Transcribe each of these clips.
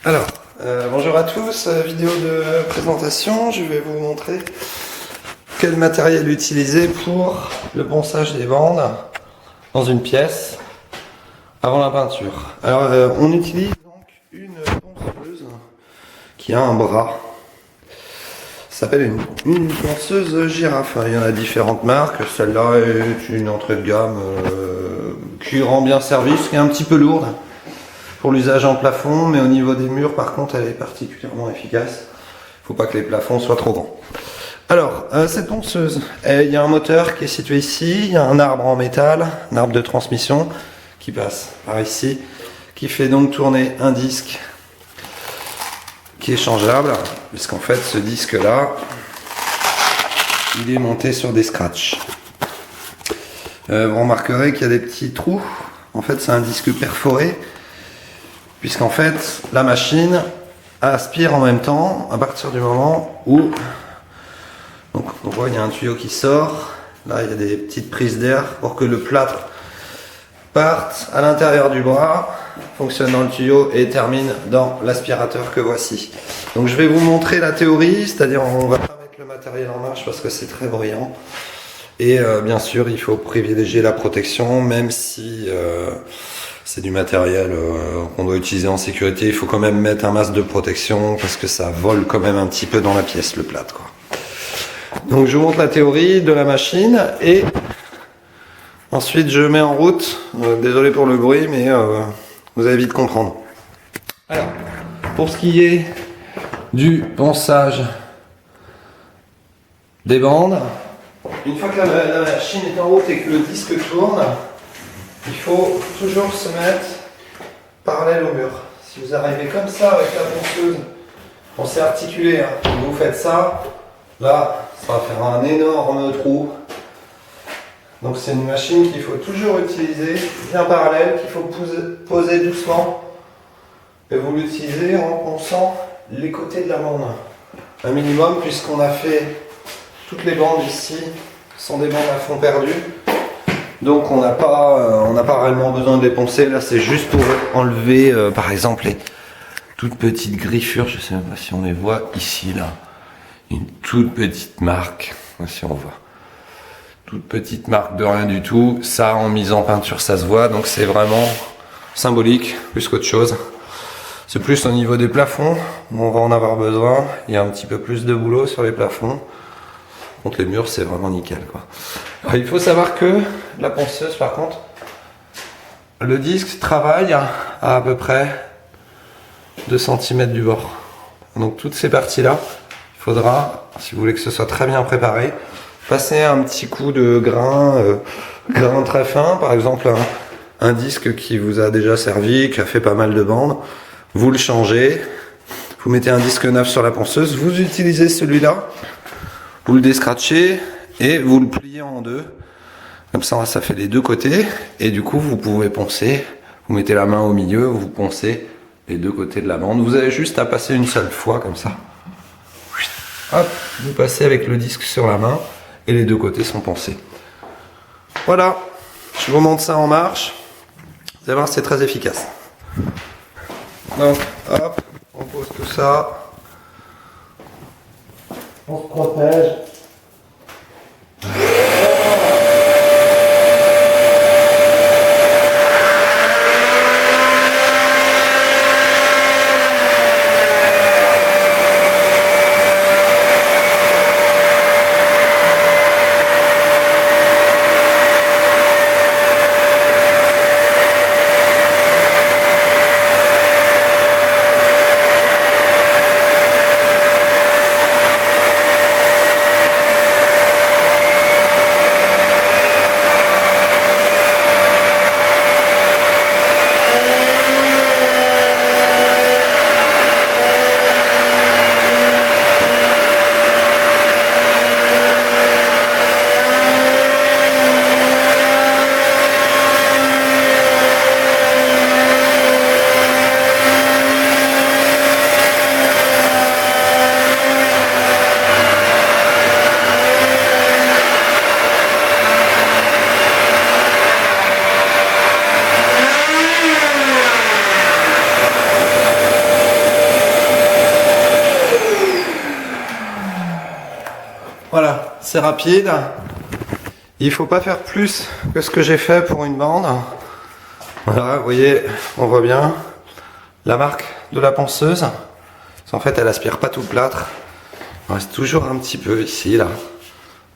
Alors, bonjour à tous, vidéo de présentation, je vais vous montrer quel matériel utiliser pour le ponçage des bandes dans une pièce avant la peinture. Alors, on utilise donc une ponceuse qui a un bras. Ça s'appelle une ponceuse girafe. Il y en a différentes marques, celle-là est une entrée de gamme qui rend bien service, qui est un petit peu lourde pour l'usage en plafond, mais au niveau des murs par contre elle est particulièrement efficace. Il ne faut pas que les plafonds soient trop grands. Alors cette ponceuse, il y a un moteur qui est situé ici, il y a un arbre en métal, un arbre de transmission qui passe par ici, qui fait donc tourner un disque qui est changeable, puisqu'en fait ce disque là il est monté sur des scratchs. Vous remarquerez qu'il y a des petits trous, en fait c'est un disque perforé, puisqu'en fait la machine aspire en même temps à partir du moment où donc on voit il y a un tuyau qui sort, là il y a des petites prises d'air pour que le plâtre parte à l'intérieur du bras, fonctionne dans le tuyau et termine dans l'aspirateur que voici. Donc je vais vous montrer la théorie, c'est-à-dire on va pas mettre le matériel en marche parce que c'est très bruyant et bien sûr il faut privilégier la protection, même si c'est du matériel qu'on doit utiliser en sécurité, il faut quand même mettre un masque de protection parce que ça vole quand même un petit peu dans la pièce le plâtre, quoi. Donc je vous montre la théorie de la machine et ensuite je mets en route, désolé pour le bruit mais vous allez vite comprendre. Alors, pour ce qui est du ponçage des bandes, une fois que la machine est en route et que le disque tourne, il faut toujours se mettre parallèle au mur. Si vous arrivez comme ça avec la ponceuse, on s'est articulé, hein. Vous faites ça, là, ça va faire un énorme trou. Donc c'est une machine qu'il faut toujours utiliser bien parallèle, qu'il faut poser doucement. Et vous l'utilisez en ponçant les côtés de la bande. Un minimum, puisqu'on a fait toutes les bandes ici, sont des bandes à fond perdu. Donc on n'a pas réellement besoin de les poncer. Là c'est juste pour enlever par exemple les toutes petites griffures. Je sais même pas si on les voit ici là. Une toute petite marque. Si on voit. Toute petite marque de rien du tout. Ça en mise en peinture ça se voit. Donc c'est vraiment symbolique plus qu'autre chose. C'est plus au niveau des plafonds. On va en avoir besoin. Il y a un petit peu plus de boulot sur les plafonds. Contre les murs c'est vraiment nickel, quoi. Alors, il faut savoir que la ponceuse par contre, le disque travaille à peu près 2 cm du bord. Donc toutes ces parties là, il faudra, si vous voulez que ce soit très bien préparé, passer un petit coup de grain très fin, par exemple un disque qui vous a déjà servi, qui a fait pas mal de bandes, vous le changez, vous mettez un disque neuf sur la ponceuse, vous utilisez celui-là, vous le descratchez et vous le pliez en deux. Comme ça fait les deux côtés. Et du coup, vous pouvez poncer. Vous mettez la main au milieu, vous poncez les deux côtés de la bande. Vous avez juste à passer une seule fois comme ça. Hop, vous passez avec le disque sur la main et les deux côtés sont poncés. Voilà, je vous montre ça en marche. Vous allez voir, c'est très efficace. Donc, hop, on pose tout ça. On se protège. Voilà, c'est rapide. Il faut pas faire plus que ce que j'ai fait pour une bande. Voilà, vous voyez, on voit bien la marque de la ponceuse. En fait, elle aspire pas tout le plâtre. Il reste toujours un petit peu ici, là.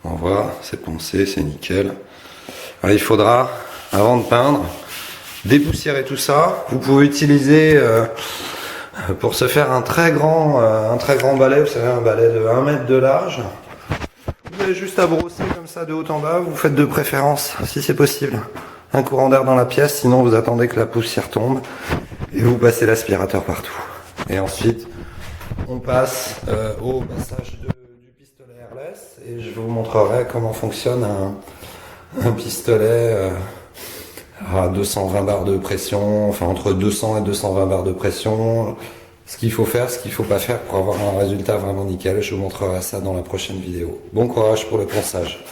On voit, c'est poncé, c'est nickel. Alors, il faudra, avant de peindre, dépoussiérer tout ça. Vous pouvez utiliser, pour se faire un très grand balai, vous savez, un balai de 1 mètre de large. Vous avez juste à brosser comme ça de haut en bas. Vous faites de préférence, si c'est possible, un courant d'air dans la pièce. Sinon, vous attendez que la poussière tombe et vous passez l'aspirateur partout. Et ensuite, on passe au passage du pistolet airless et je vous montrerai comment fonctionne un pistolet à 220 bars de pression, enfin entre 200 et 220 bars de pression. Ce qu'il faut faire, ce qu'il faut pas faire pour avoir un résultat vraiment nickel. Je vous montrerai ça dans la prochaine vidéo. Bon courage pour le ponçage.